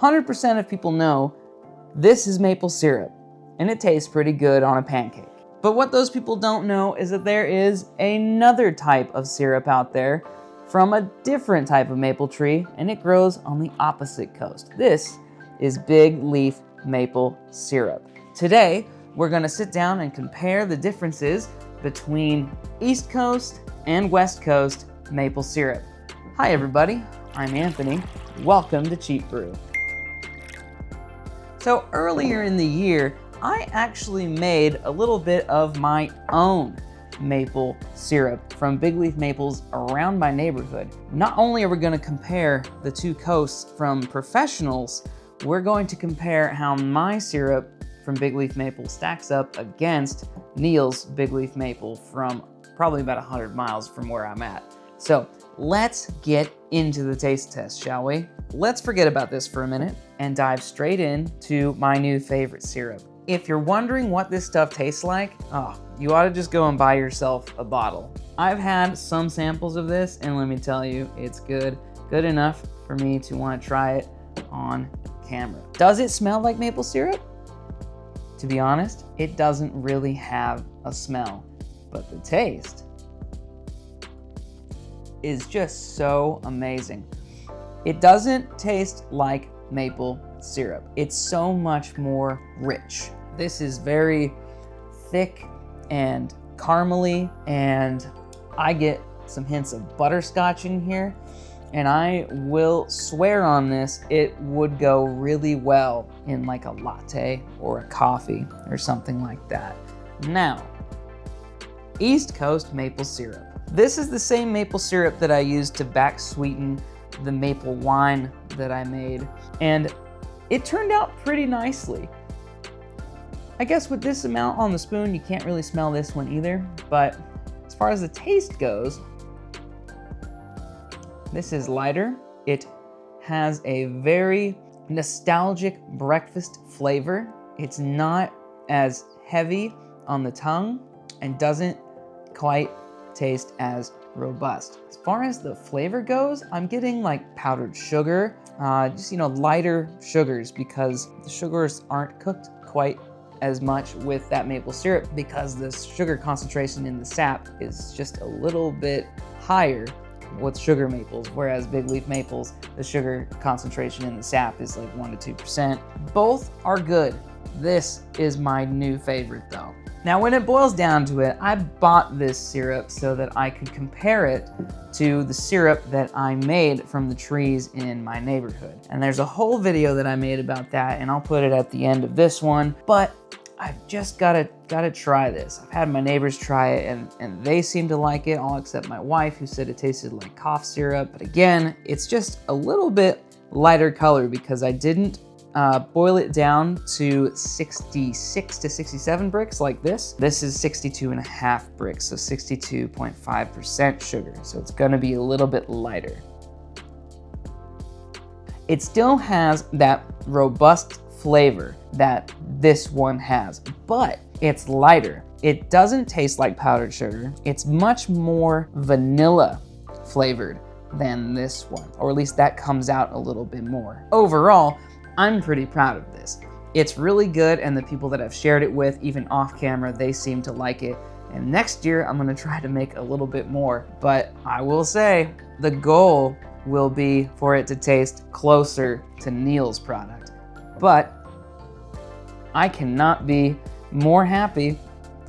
100% of people know this is maple syrup, and it tastes pretty good on a pancake. But what those people don't know is that there is another type of syrup out there from a different type of maple tree, and it grows on the opposite coast. This is big leaf maple syrup. Today, we're gonna sit down and compare the differences between East Coast and West Coast maple syrup. Hi everybody, I'm Anthony. Welcome to Cheap Brew. So earlier in the year, I actually made a little bit of my own maple syrup from big leaf maples around my neighborhood. Not only are we gonna compare the two coasts from professionals, we're going to compare how my syrup from big leaf maple stacks up against Neil's big leaf maple from probably about 100 miles from where I'm at. So let's get into the taste test, shall we? Let's forget about this for a minute and dive straight into my new favorite syrup. If you're wondering what this stuff tastes like, you ought to just go and buy yourself a bottle. I've had some samples of this, and let me tell you, it's good enough for me to want to try it on camera. Does it smell like maple syrup? To be honest, it doesn't really have a smell, but the taste is just so amazing. It doesn't taste like maple syrup. It's so much more rich. This is very thick and caramely, and I get some hints of butterscotch in here, and I will swear on this, it would go really well in like a latte or a coffee or something like that. Now, East Coast maple syrup. This is the same maple syrup that I used to back sweeten the maple wine that I made, and it turned out pretty nicely. I guess with this amount on the spoon, you can't really smell this one either, but as far as the taste goes, this is lighter. It has a very nostalgic breakfast flavor. It's not as heavy on the tongue and doesn't quite taste as robust. As far as the flavor goes, I'm getting like powdered sugar, just lighter sugars, because the sugars aren't cooked quite as much with that maple syrup because the sugar concentration in the sap is just a little bit higher with sugar maples, whereas big leaf maples, the sugar concentration in the sap is like 1% to 2%. Both are good. This is my new favorite though. Now, when it boils down to it, I bought this syrup so that I could compare it to the syrup that I made from the trees in my neighborhood. And there's a whole video that I made about that, and I'll put it at the end of this one, but I've just gotta try this. I've had my neighbors try it, and they seem to like it, all except my wife, who said it tasted like cough syrup. But again, it's just a little bit lighter color because I didn't boil it down to 66 to 67 bricks like this. This is 62.5 bricks, so 62.5% sugar. So it's gonna be a little bit lighter. It still has that robust flavor that this one has, but it's lighter. It doesn't taste like powdered sugar. It's much more vanilla flavored than this one, or at least that comes out a little bit more. Overall, I'm pretty proud of this. It's really good, and the people that I've shared it with, even off camera, they seem to like it. And next year, I'm gonna try to make a little bit more. But I will say, the goal will be for it to taste closer to Neil's product. But I cannot be more happy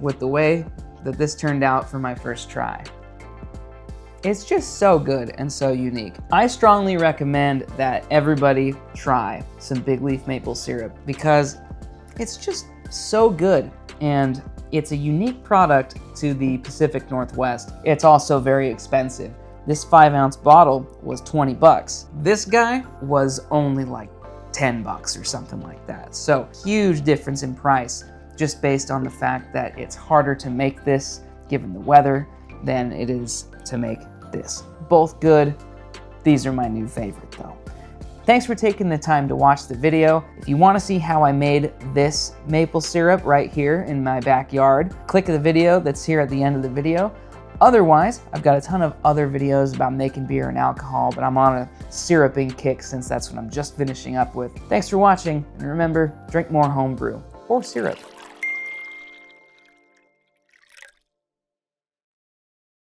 with the way that this turned out for my first try. It's just so good and so unique. I strongly recommend that everybody try some big leaf maple syrup because it's just so good, and it's a unique product to the Pacific Northwest. It's also very expensive. This 5-ounce bottle was 20 bucks. This guy was only like 10 bucks or something like that. So huge difference in price just based on the fact that it's harder to make this given the weather than it is to make this. Both good. These are my new favorite though. Thanks for taking the time to watch the video. If you want to see how I made this maple syrup right here in my backyard, click the video that's here at the end of the video. Otherwise, I've got a ton of other videos about making beer and alcohol, but I'm on a syruping kick since that's what I'm just finishing up with. Thanks for watching, and remember, drink more homebrew or syrup.